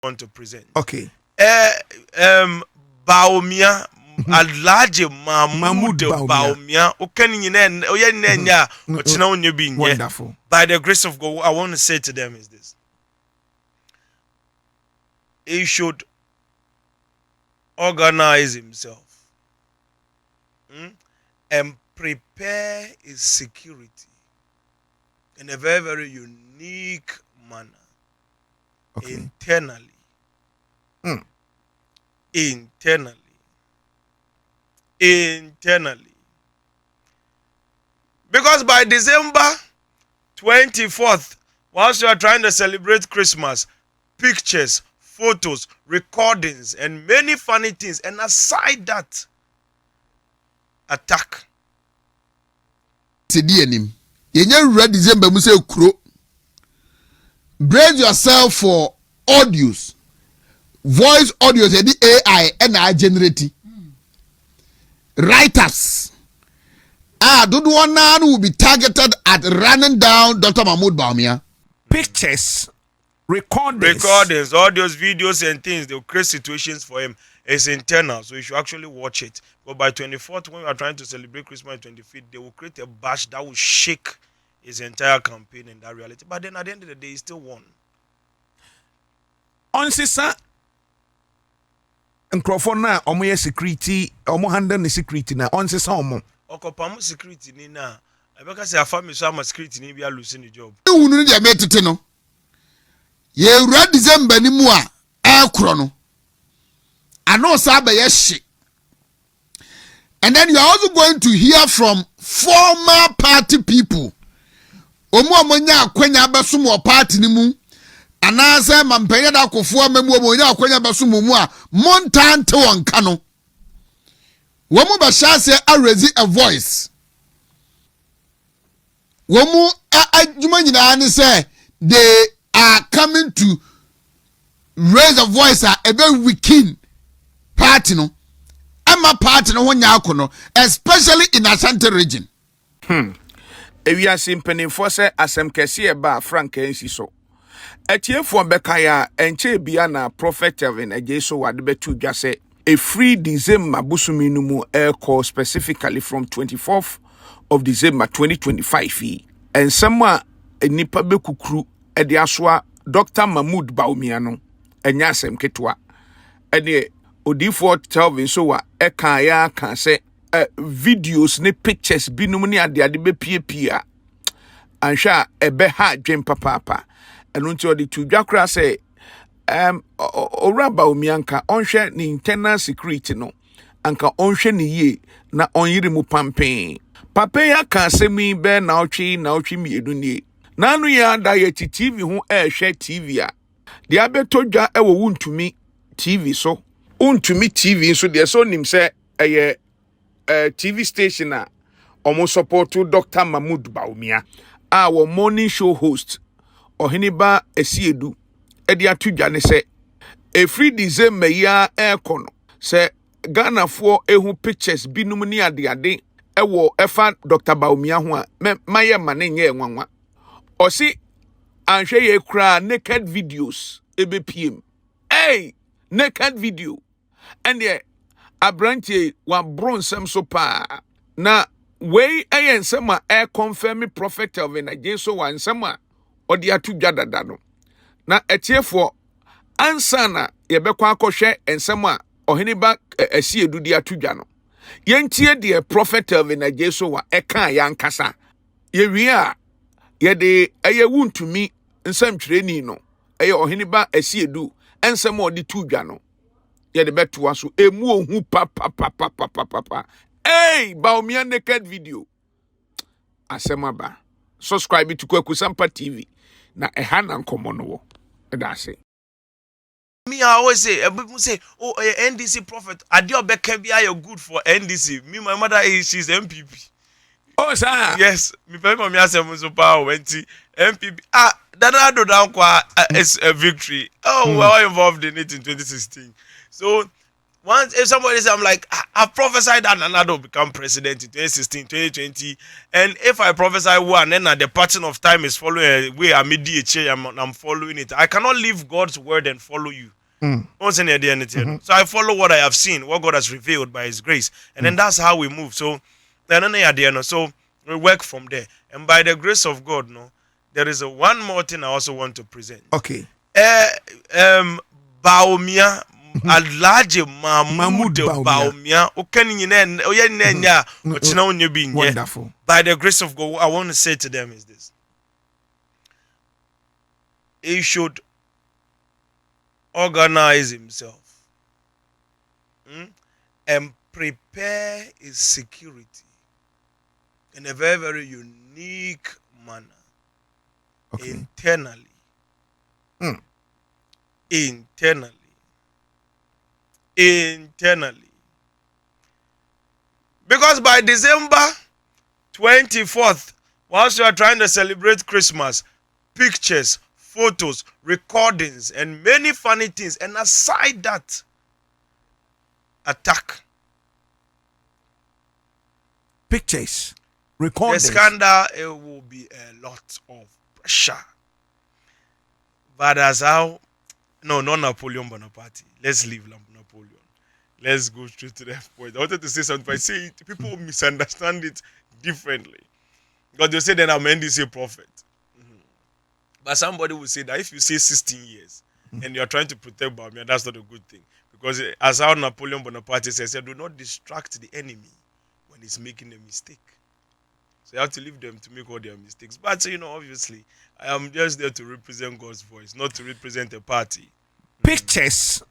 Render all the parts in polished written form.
want to present. Okay. Bawumia, a large Mahmoud Bawumia, Wonderful. By the grace of God, I want to say to them is this. He should organize himself and prepare his security in a very, very unique manner. Okay. Internally. Because by December 24th, whilst you are trying to celebrate Christmas, pictures, photos, recordings, and many funny things, and aside that, attack. December brace yourself for audios, voice audios, the AI and I generate writers. Don't one now will be targeted at running down Dr. Mahmoud Bawumia. Pictures, recordings, audios, videos, and things. They'll create situations for him. It's internal, so you should actually watch it. But by 24th, when we are trying to celebrate Christmas 25th, they will create a bash that will shake his entire campaign in that reality. But then at the end of the day, he still won. On sisa microphone na omo security, omo handle the security na on sisa omo. Okopamu security ni na. Abeka say afami so am security ni be losing the job. Unu ni dey metete no. Ye ura December ni mu a ekro no. Ano sa be ye hye. And then you are also going to hear from former party people. Omo amonya akwanya abesom wo party ni mu. Anase mampenya da kofo amamu omonya akwanya abesom mu a montante wonka no. Womu bashase raise a voice. Womu adwuma nyina ne say they are coming to raise a voice a very weaken party no. Ama party no wonya akono, especially in Ashanti region. Ewia simpenifo se asem kese e ba Frank ensi so. Etiefo beka ya enche bia na Prophet Telvin'S ejeso wade betu dwa se a free December busumi no mu call specifically from 24th of December 2025 and somewhere nipa bekukru e de asoa Dr. Mahmoud Bawumia no enya asem ketwa e de odifo Telvin'S so wa e kan ya kan se videos ne pictures binum ne ade be pia ansha ebe ha dwen papa enu nti odi tu dwakra se ora Bawumia nka onhwe ni internal security no anka onhwe ni ye na onyire mu pampen papa ya ka asemi be na otwe miedu nie nanu ya da ye TV ho ehwe TV a de abeto dwa ewo Wuntumi TV so Wuntumi TV so de so nim se eye TV station a omo support Dr. Mahmoud Bawumia our morning show host Ohiniba Esiedu edi atudwa ne se a free December ya ekono se Ghana for ehu pictures binum ni ade ewo efa Dr. Bawumia ho a maye mane nye enwanwa osi anhwe ye kra naked videos ebe pm naked video and ye abrantie wa bronsem so pa na we ensem a confirm Prophet Telvin'S ejeso wa ensem a odi atudwa dada no na etiefo ansana yebekwa akohwe ensem a ohiniba Esiedu di atudwa no yentie de Prophet Telvin'S ejeso wa eka yankasa ye wi a ye de eye Wuntumi nsem twereni no eye ohiniba Esiedu ensem odi tudwa no ye de beto aso emu ohu papa Bawumia naked video asemaba subscribe to Kwakusampa TV na ehana nkomo no wo that's it. Me, I always say, people say, oh, NDC prophet, Adio Bekebia, you're good for NDC. Me, my mother she's MPP. Oh, sir. Yes, me, my mother so power went to MPP. That I do down is a victory. Oh, we were involved in it in 2016. So, Once if somebody says, I'm like, I've prophesied that Nana will become president in 2016, 2020, and if I prophesy one, then the pattern of time is following a way I'm following it. I cannot leave God's word and follow you. So I follow what I have seen, what God has revealed by His grace, and then that's how we move. So we work from there, and by the grace of God, no, there is a one more thing I also want to present. Okay. Bawumia, Alhaji Mahmood Bawumia. Bawumia, Wonderful. by the grace of God, what I want to say to them is this: he should organize himself and prepare his security in a very, very unique manner. Okay. Internally. Because by December 24th, whilst you are trying to celebrate Christmas, pictures, photos, recordings, and many funny things, and aside that, attack. Pictures, The recordings. scandal, it will be a lot of pressure. But as how, no, not Napoleon Bonaparte. Let's leave Napoleon. Let's go straight to the point. I wanted to say something, but I say it, people misunderstand it differently. Because they say that I'm NDC prophet. But somebody will say that if you say 16 years and you're trying to protect Bawumia, that's not a good thing. Because as how Napoleon Bonaparte says, do not distract the enemy when he's making a mistake. So you have to leave them to make all their mistakes. But obviously, I am just there to represent God's voice, not to represent a party. Pictures,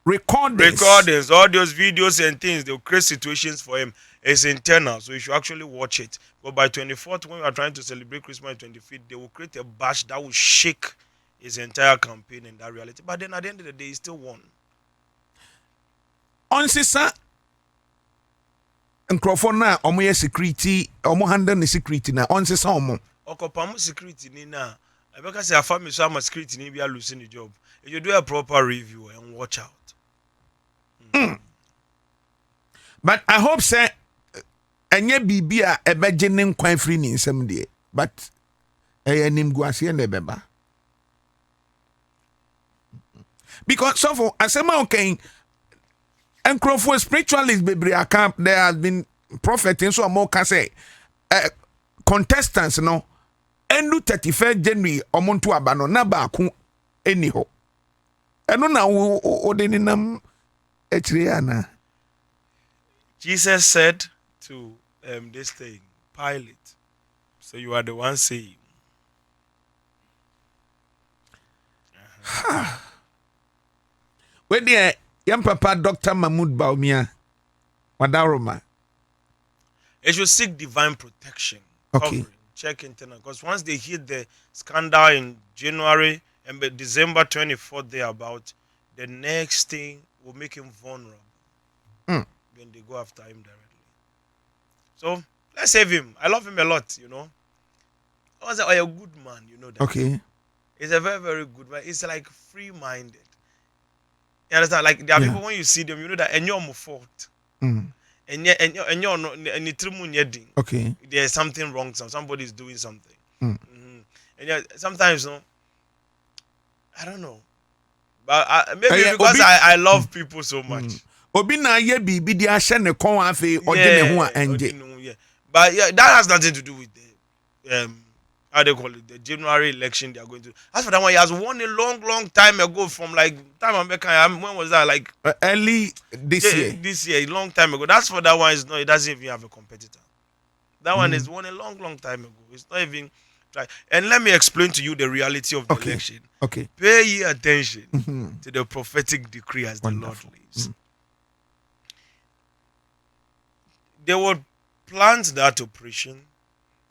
recordings. All those videos and things, they'll create situations for him. It's internal, so you should actually watch it. But by 24th, when we are trying to celebrate Christmas on 25th, they will create a bash that will shake his entire campaign and that reality. But then at the end of the day, he still won. On sisa nkrofo na omo ye security, omo handle the security na on sisa omo. Okopamu security ni na. I because say afami so am security ni be losing the job. If you do a proper review and watch out. But I hope say enye bibi a ebeje ne nkwan free ni nsem de. But nim guase na ebeba. Because so for asema okay, nkrofo spiritualist bebre aka, there has been propheting so more can say contestants no enu 31st January omonto aba no na ba ko eni ho eno na wo de ni nam etire ana. Jesus said to this thing, Pilate, so you are the one saying. We dey yam papa Dr. Mahmood Bawumia wadaroma. It should seek divine protection. Okay. Covering, check internal. Because once they hit the scandal in January and by December 24th, they about, the next thing will make him vulnerable. When they go after him directly. So let's save him. I love him a lot, I was like, a good man, that. Okay. He's a very, very good man. He's like free-minded. You understand? Like there are people when you see them, you know that and you're more fault. And you're not Okay. there's something wrong. Somebody's doing something. And sometimes I don't know. But maybe because I love people so much. Obi na ye bibi di ahye ne kon afi oje ne ho a enje. But that has nothing to do with the how they call it, the January election they are going to. As for that one, he has won a long, long time ago from like time American. When was that? Like early this year. This year, a long time ago. That's for that one. Is not. It doesn't even have a competitor. That one is won a long, long time ago. It's not even. And let me explain to you the reality of the election. Okay. Pay ye attention to the prophetic decree as the Lord lives. They will plant that operation,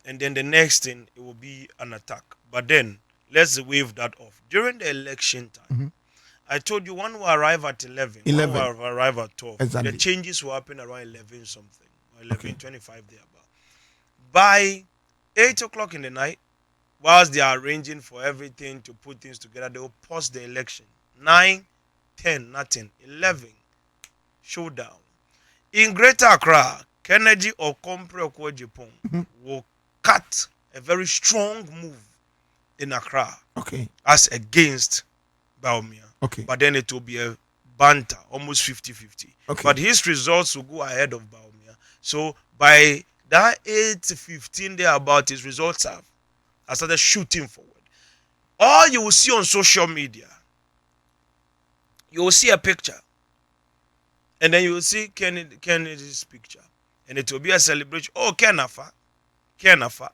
and then the next thing, it will be an attack. But then, let's wave that off. During the election time, I told you one will arrive at 11, one will arrive at 12. Exactly. The changes will happen around 11 something, or 11:25 thereabout. By 8 o'clock in the night, whilst they are arranging for everything to put things together, they will pause the election. 9, 10, nothing. 11, showdown. In Greater Accra, Kennedy or Compre Japan will cut a very strong move in Accra Okay. as against Bawumia. Okay. But then it will be a banter, almost 50-50. Okay. But his results will go ahead of Bawumia. So by that 8-15 there about his results have, I started shooting forward. All you will see on social media, you will see a picture. And then you will see Kennedy's picture. And it will be a celebration. Oh, Kenafa.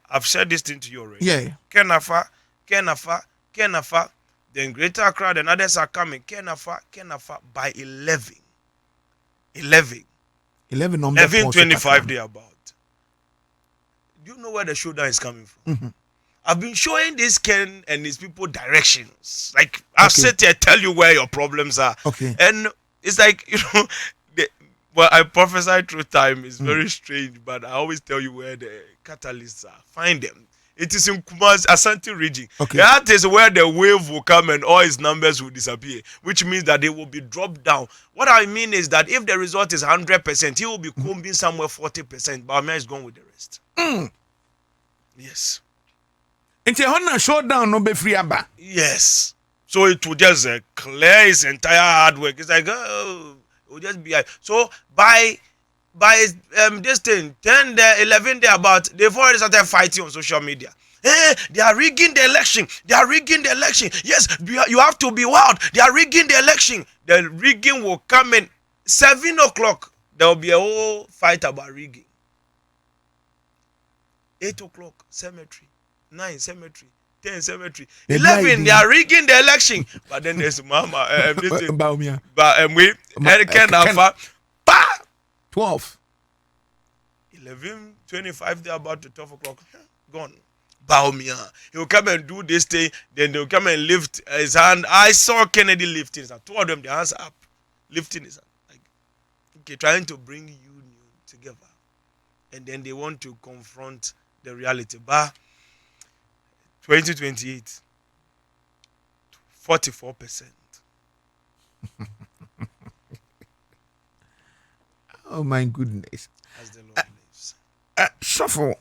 I've said this thing to you already. Yeah. Kenafa. Then Greater Accra and others are coming. Kenafa by 11. 11:25 day about. Do you know where the showdown is coming from? I've been showing this Ken and his people directions. Like, I'll sit here, tell you where your problems are. Okay. And it's like, well, I prophesy through time. It's very strange, but I always tell you where the catalysts are. Find them. It is in Kuma's Asante region. Okay. That is where the wave will come and all its numbers will disappear, which means that they will be dropped down. What I mean is that if the result is 100%, he will be combing somewhere 40%. Bawumia is going with the rest. Yes. Into a showdown, no be free aba. Yes. So it will just clear his entire hard work. It's like, it will just be. So by this thing, 10 day, 11 day about, they've already started fighting on social media. Hey, they are rigging the election. Yes, you have to be wild. They are rigging the election. The rigging will come in 7 o'clock. There will be a whole fight about rigging. 8 o'clock, cemetery. 9, cemetery. 10, cemetery. 11, they are rigging the election. But then there's Mama. Bawumia. But we, Ken Alpha. 12. 11:25, they're about to 12 o'clock. Gone. Bawumia. He will come and do this thing. Then they'll come and lift his hand. I saw Kennedy lifting his hand. Two of them, their hands up. Lifting his hand. Like, okay, trying to bring union together. And then they want to confront the reality. But 2028, 44%. Oh my goodness. As the Lord lives. Shuffle.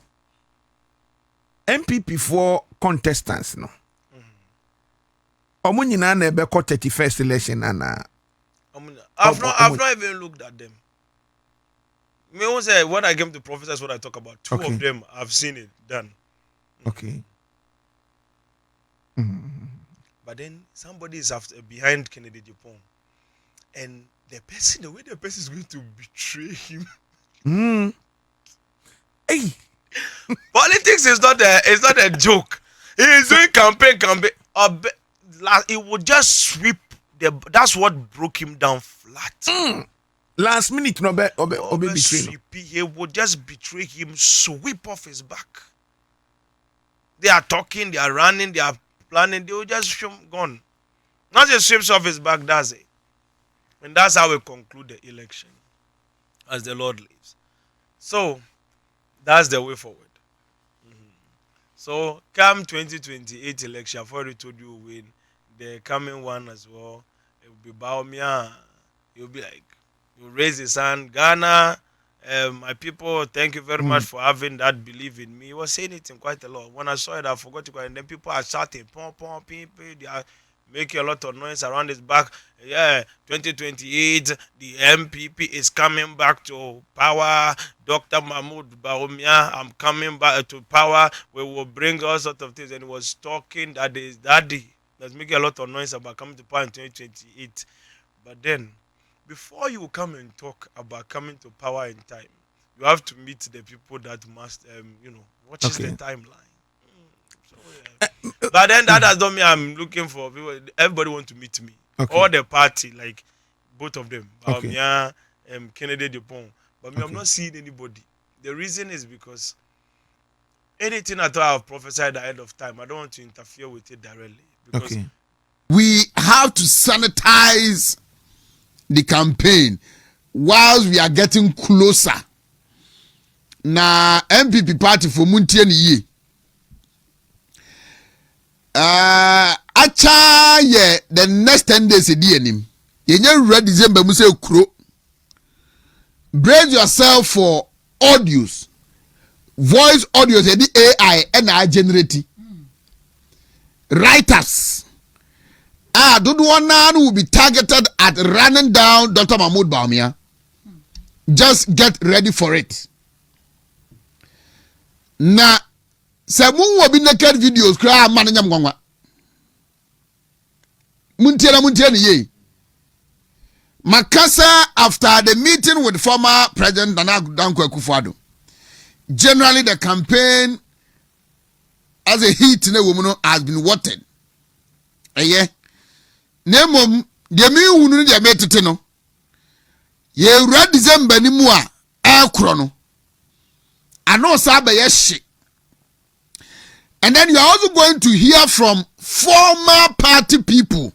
MPP for contestants, no. Omo nyina na ebe 31st election ana. I've not even looked at them. Me won't say when I came to prophesy, that's what I talk about. Two of them, I've seen it done. Okay. But then somebody is behind Kennedy Japan, and the way the person is going to betray him. Hey. Politics is not a joke. He is doing campaign. It will just sweep that's what broke him down flat. Last minute, no be betray. He would just betray him, sweep off his back. They are talking, they are running, they are planning, they will just gone. Not just sweeps off his back, that's it. And that's how we conclude the election, as the Lord lives. So, that's the way forward. So, come 2028 election, I've already told you win. The coming one as well, it will be Bawumia. You'll be like, you raise his hand, Ghana, my people, thank you very much for having that belief in me. He was saying it in quite a lot. When I saw it, I forgot to go, and then people are shouting, pom, pom, people, they are making a lot of noise around his back. Yeah, 2028, the MPP is coming back to power. Dr. Mahmoud Bawumia, I'm coming back to power. We will bring all sorts of things. And he was talking that is daddy. That's making a lot of noise about coming to power in 2028. But then, before you come and talk about coming to power in time, you have to meet the people that must, what is the timeline? But then that does not mean I'm looking for people. Everybody want to meet me. Okay. All the party, like both of them, Bawumia, Kennedy Dupont. But me, I'm not seeing anybody. The reason is because anything at all I've prophesied ahead of time, I don't want to interfere with it directly. Because we have to sanitize the campaign whilst we are getting closer. Na MPP party for Muntie ni ye. Acha ye the next 10 days edi enim. Ye nya rura December mu se kuro. brace yourself for audios, voice audios, and the AI and I generate writers. Dodo will be targeted at running down Dr. Mahmoud Bawumia. Just get ready for it. Na se will be naked videos cry mananyam gwangwa. Muntiana ye. Makasa after the meeting with former President Nana Dankwa Akufo-Addo. Generally the campaign as a heat in a woman has been watered. Yeah. Nemom de mi hunu de metete no. Ye wura December ni mu a ekro no. Ano sa be ye hye. And then you are also going to hear from former party people.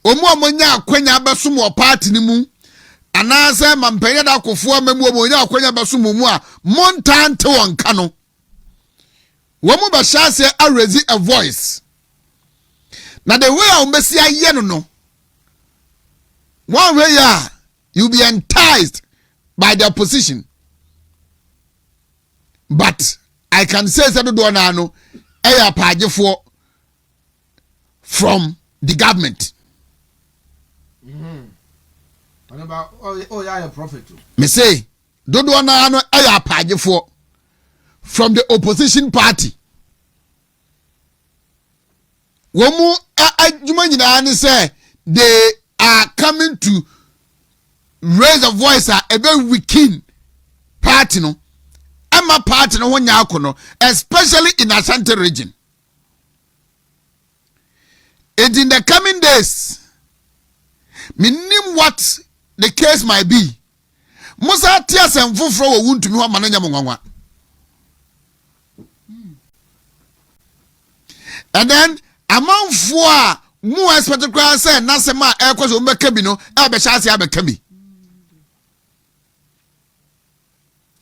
Omo amonya akwanya abesom wo party ni mu. Anase mampenye da akofo amamu omonya akwanya abesom mu a montante wonka no. Wo mu ba shase raise a voice. Now the way I see a no. One way you'll be enticed by the opposition. But I can say that from the government. What about yeah, prophet? Me say dodo na no from the opposition party. Womu say they are coming to raise a voice a very weakened party no. Emma party no one yakono, especially in Ashanti region. And in the coming days, minim what the case might be. Musa tears and fufro Wuntumi wa mananya mungwa. And then among four more expected crowd say Nasema Equals Umekabino, Abeshasi Abekabi.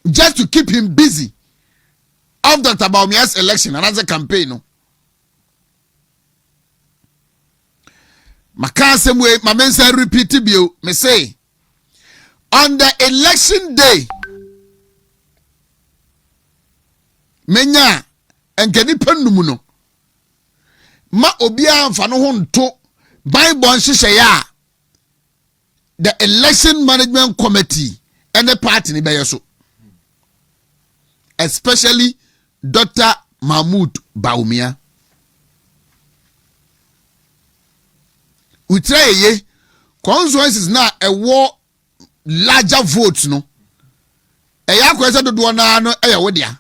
Just to keep him busy of Dr. Bawumia's election and as a campaign. No. Makasem way, my men say repeat you, me say on the election day, Menya and Genipenumuno. Ma obia mfano ho nto Bible nhyehyɛ ya the election management committee and the party ni bɛyɛ so, especially Dr. Mahmoud Bawumia. Utreye constituencies na ɛwɔ larger votes no. Ɛyɛ akwɛsɛ dodo na no ɛyɛ wodia.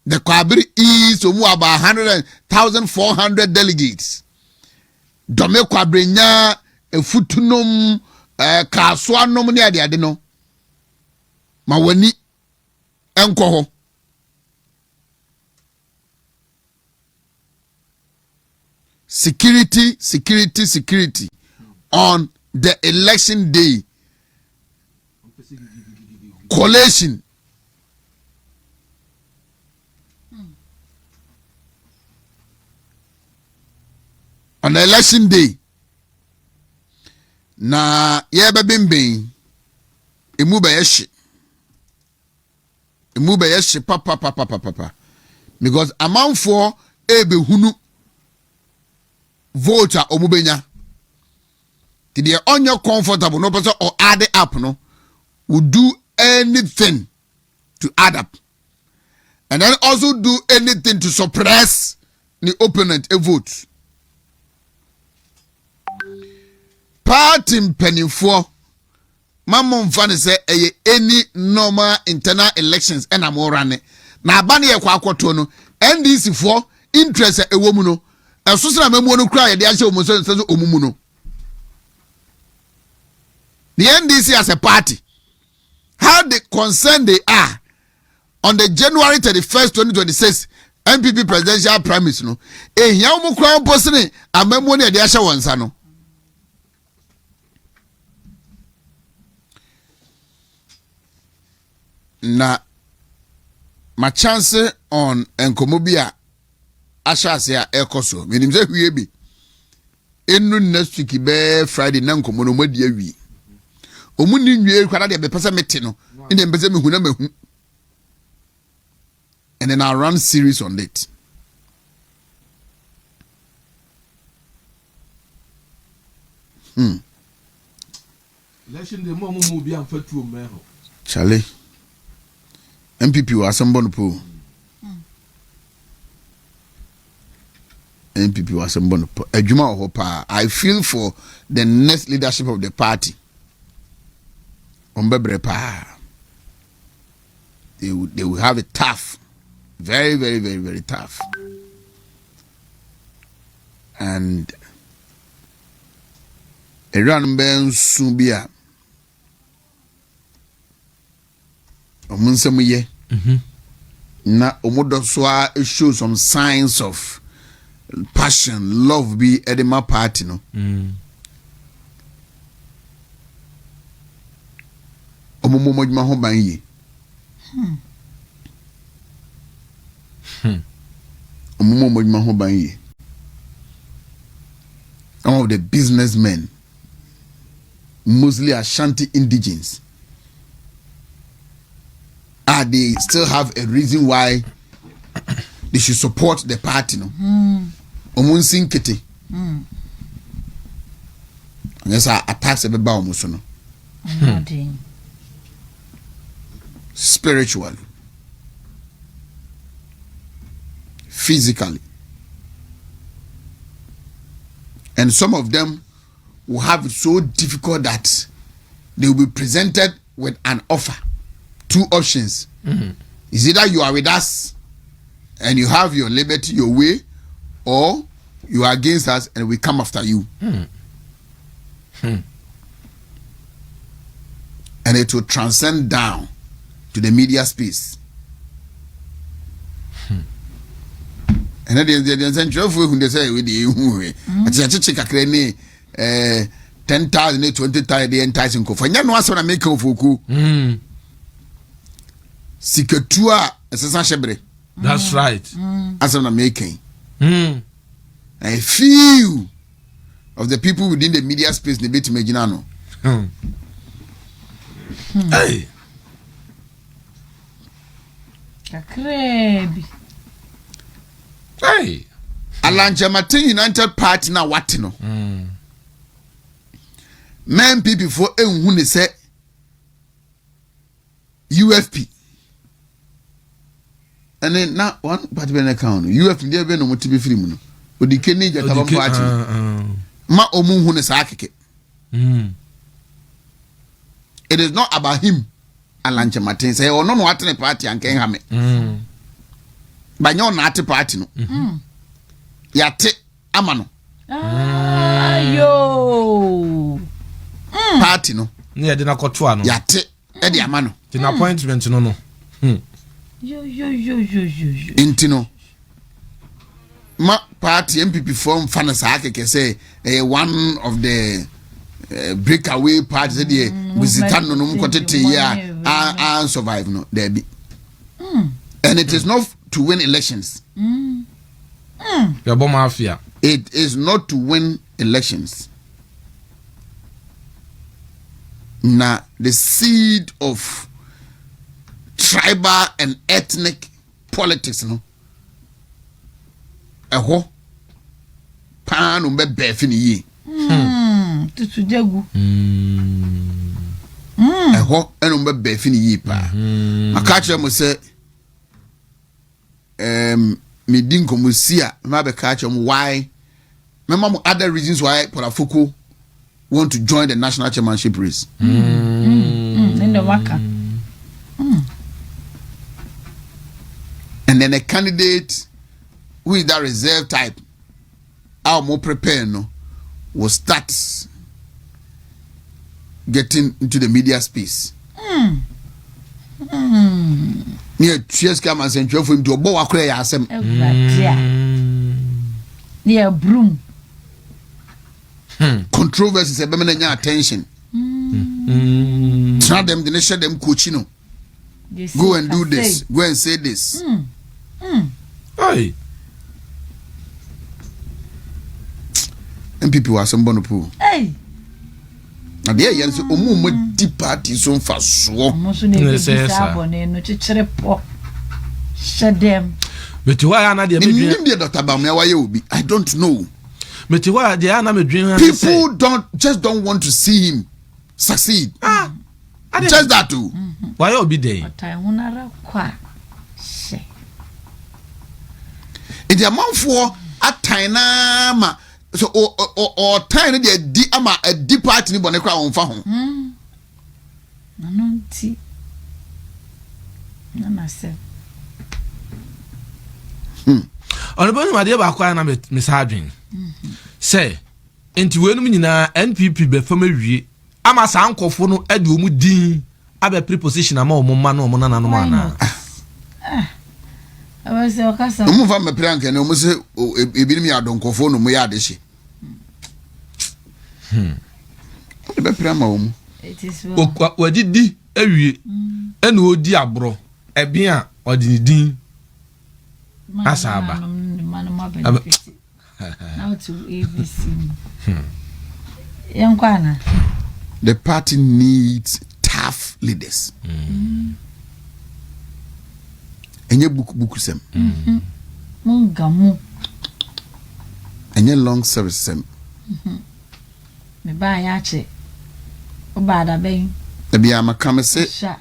The Kwabiri is about 100,400 delegates. Dome Kwabrinya, a futunum, Kaswanom near the Adeno. Mawani, Enkoho. Security on the election day. Collation. On the election day, na yeba bimbe, imuba yeshi, papa. Because amount for ebe hunu voter omubenya. Did you on your comfortable no person or add it up no would do anything to add up, and then also do anything to suppress the opponent a vote. Party mpanimfo mamon fane say any normal internal elections and am running na aba ne yakwa akoto no NDC for interest ewo mu no eso sra mamu no kra ye de ahye omu so omumu no. The NDC as a party, how they concerned they are on the January 31st 2026 MPP presidential primaries no ehia omu kra posene amamu ne de ahye wonsa no. Na my chance on enkomobia ashase a ekoso menim se hwie bi enu next week be Friday na nkomo no madi awi Omu ni nwie kwara de be pese mete no. In the pese me hu na mahu. And then I'll run series on it. Election the more move be unfaithful man. Charlie. MPP was somebody pool. MPP was somebody pool. Ejuma Hopa. I feel for the next leadership of the party. Ombebre pa. They will have it tough. Very, very, very, very tough. And Iran Ben Subia. Omunsamuye. Na omodo soa show some signs of passion, love be edema party no. Omomo modjuma ho ban yi. Omomo modjuma ho ban yi. Some of the businessmen, mostly Ashanti indigenes, they still have a reason why they should support the party. No, Omunsin Kete. Yes, I attacks every Bawumia no. Spiritually, physically, and some of them will have it so difficult that they will be presented with an offer. Two options. Is either you are with us and you have your liberty, your way, or you are against us and we come after you. And it will transcend down to the media space. And then the central who they say with the 10,000, 20,000 the enticing ko. For no one make of fuku. Siketua esesa shebre. That's right. As I'm making. A few of the people within the media space they bet imaginano. Hey. Kakrebi. Hey. Alanja Martin United Party na watino. Men people for ehun ne say UFP. And then now one party be na account. UFP dey be no motibe film no. Odike ni jataba party. Ma omu hu ne sa akeke. It is not about him. Alanja Martin say ono no atene party anken ha me. Banyo na ate party no. Yate amano. Yo. Party no. Ne de na kotoa no. Yate e de amano. The appointment no. Yo. Intino. Ma party MPP form fanasa akeke say one of the breakaway parties dey visitant no mkotete ya and survive no there be. And it is not to win elections. Mafia. It is not to win elections. Now the seed of tribal and ethnic politics no. Eho pan umbe befi ni yi. Tutu jagu. Eho enumbe befi ni yi pa. Akache mo say me din komusia ma be catch why remember other reasons why Polafoko want to join the national chairmanship race. In the waka. And then a candidate who is that reserve type, our more prepared no, will start getting into the media space. Near Cheers come and send you for him to a boa cray asem. Near broom. Controversies a bemen attention. Try them, then share them coachino. Go and do this. Go and say this. Hey. And people are some bonopo. Hey. na de yen so omu di party so mfa so mo so ne bi sa abone no chichire po shedem But why na de medwen de Dr. Bawumia why obi I don't know. But why de na medwen People don't want to see him succeed. Just that too. Why obi dey? otai hunara kwa she In the amount for atana ma so or time de di ama a deep party ni bone kwa onfa ho. nanonti na se Onobonu ma de ba kwa na me sa adwen. Say enti we no nyina NPP be fam awie ama sa ankofo no ade omu din abe preposition ama omo ma no omo na nanom ana. awase okasa Omu fa me prank na omu se ebi mi adonkofo no mu ya de hye. Be prank ma omu. it is well Wadidi awie ene odi abro ebi a odi ni din asaba. Now to ABC. Yankwana. The party needs tough leaders. Enye book sem. Mungamu. Enye long service sem. Me ba yache. Obada ben. Ebi amakame say Sha.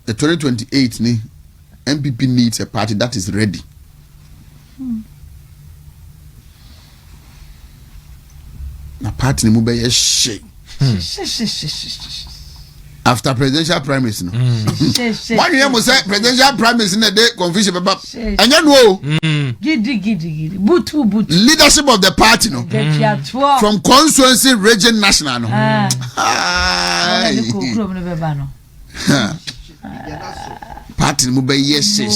the 2028 ni MPP needs a party that is ready. Na party ni mu be ye she. After presidential primaries no. One year mo say presidential primaries na dey confusion baba. Anya no o. Gidi. Butu. Leadership of the party no. From constituency region national no. Party ni mu be ye she.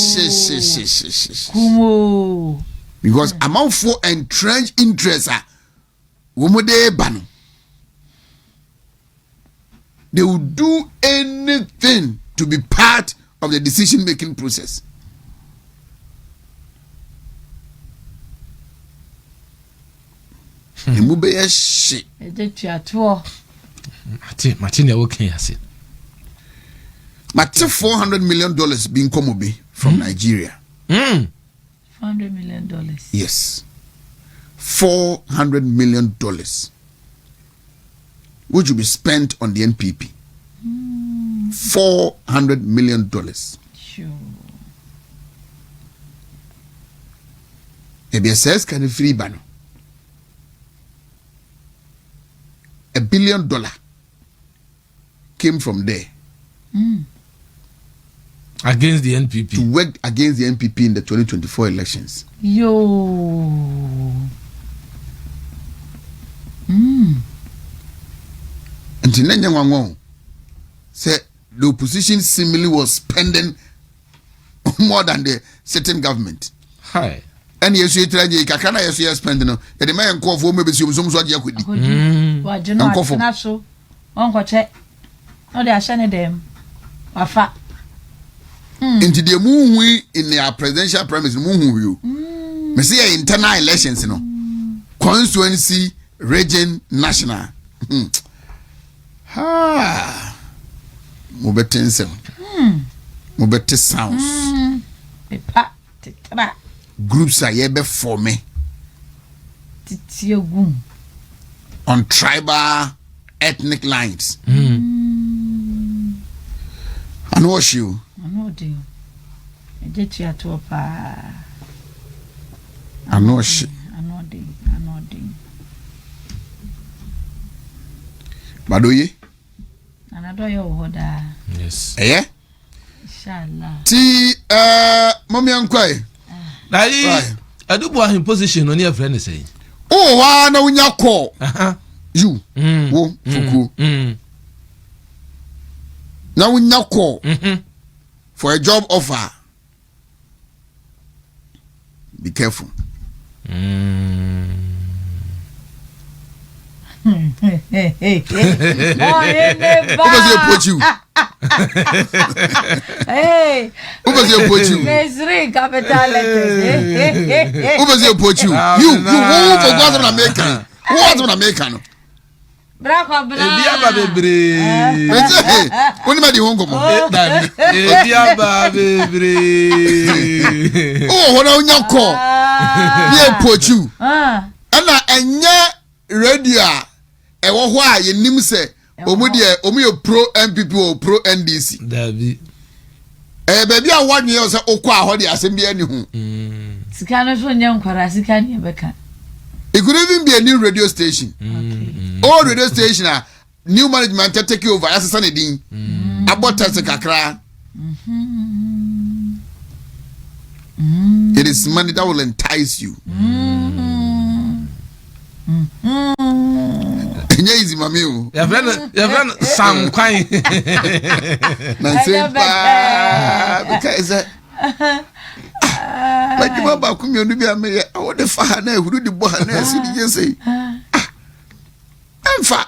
Kumo. Because amount for entrenched interests are womode bano. They will do anything to be part of the decision making process. Emube she. Mati na okay ase. Mate $400 million being komobe from Nigeria. $400 million. Yes. $400 million. Which will be spent on the NPP. $400 million. Sure. ABSS can free bano. $1 billion came from there Against the NPP. to work against the NPP in the 2024 elections. Yo. And Tinanya said the opposition seemingly was spending more than the certain government. Hi. And yes, you try to kakana yes you spending no. The man call for maybe some so dia kwedi. Wajeno atena so. Onko che. No dey ashane dem. Wafa. Into the movie in their presidential premise movie you. Me say internal elections no. Constituency, region, national. Ha. Mobetensem. Mobete sounds. Pepa tetra. Groups are yebe forming Titiogum. on tribal ethnic lines. And what's you? Ano de. Ejetu ato pa. I know she. Ano de. Badoye. Anado yo hoda. Yes. Eh? Inshallah. Ti mommy ankwai. Na yi adubu ahin position no near friend say. Oh wa na unya call. You. Mm. Wo fuku. Mm. Na unya call for a job offer. Be careful. Hey. Who was you approach you? Hey. Who was you approach you? Mesri capital letters. Who was you approach you? You who forgot an American. Who was an American? Brako bra. Ebi aba bebre. Oni ma di wongo mo. Ebi aba bebre. Oh, wona onya ko. Ye pochu. Ana enye radio a ewo ho a ye nim se omu ye pro MPP or pro NDC. Dabi. Baby a one year say okwa ho de asem bi ani hu. Sika no so nya nkwara sika ne beka. It could even be a new radio station. Old radio station new management take over as a sanity. About us kakra. It is money that will entice you. Easy, mami. Your friend Sam Kwai. Because like you about community, I want the fire who do the boy and you say, I'm fat.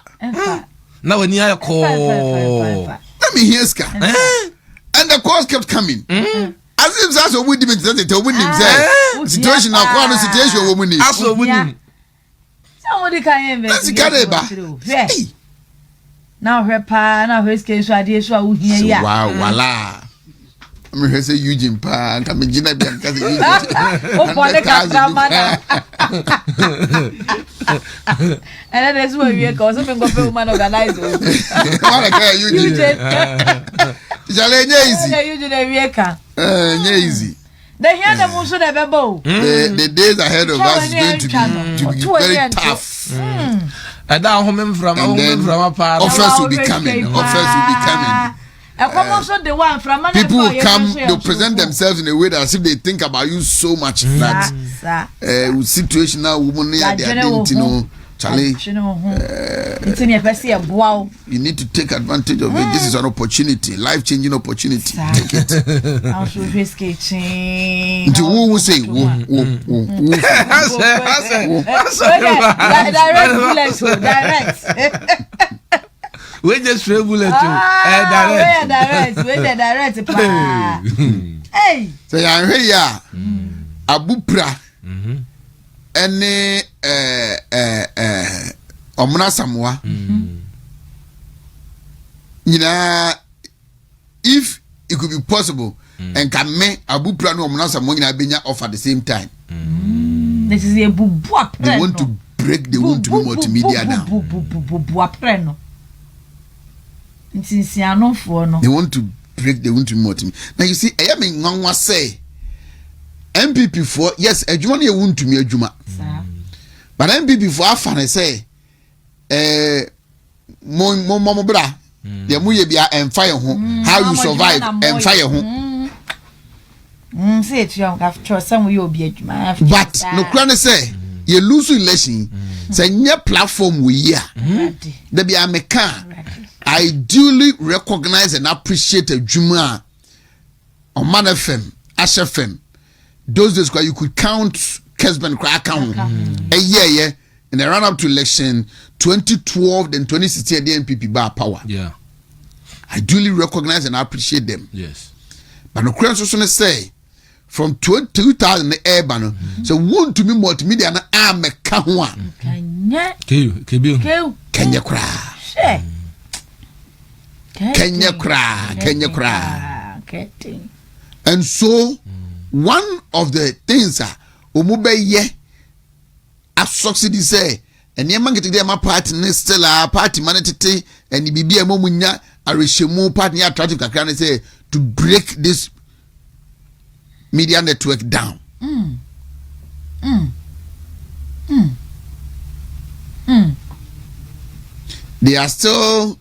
Now, when you are called, Let me hear Ska. And the calls kept coming. As if that's what we did, tell him, situation now, situation woman is. as a woman. Somebody can That's the Canada. Now her pa, now her skin, so I did so here. Wow, voila. I'm going to say Eugene Pa, and I'm in Gina because Oh, for the Casamana. And that's where we are because I'm going to woman organize. I can't Eugene. Easy. The hear the most of the bow. The days ahead of us is going to be very tough. And now, home from a part. Offers will be coming. Offers will be coming. People will come, they'll present themselves in a way that as if they think about you so much that situation now, woman, they didn't know. Charlie, you need to take advantage of it. This is an opportunity, life-changing opportunity. Take it. Who will say, direct. We just travel it direct. Hey. So I'm here. Abupra. Any Omuna Samoa. If it could be possible, and can me Abupra no Omuna Samoa benya off at the same time. This is a bubua. They want to break the Wuntumi multimedia down. They want to break the Wuntumi multimedia. Now you see, I am in Nangwa say MPP for yes, a Juma ne Wuntumi adwuma. But MPP for afane say mo bra de mo ye bia emfa ye ho how you survive emfa ye ho. Say it you have trust some we obi adwuma. But no kra ne say you lose election say nye platform we here. There be American I duly recognize and appreciate a Juma on Man FM, Ash FM. Those days where you could count Kesben crack count a year in the run up to election 2012 and 2016 the NPP bar power. Yeah. I duly recognize and appreciate them. Yes. But no question say from 2000 the urban so Wuntumi multimedia na am a kahwa. Kenya kra. Kenya kra. And so one of the things omube ye a subsidy say and ye man get there my party still a party manatete and bibi e momunya a reshemu party attractive kakra say to break this media network down. They are still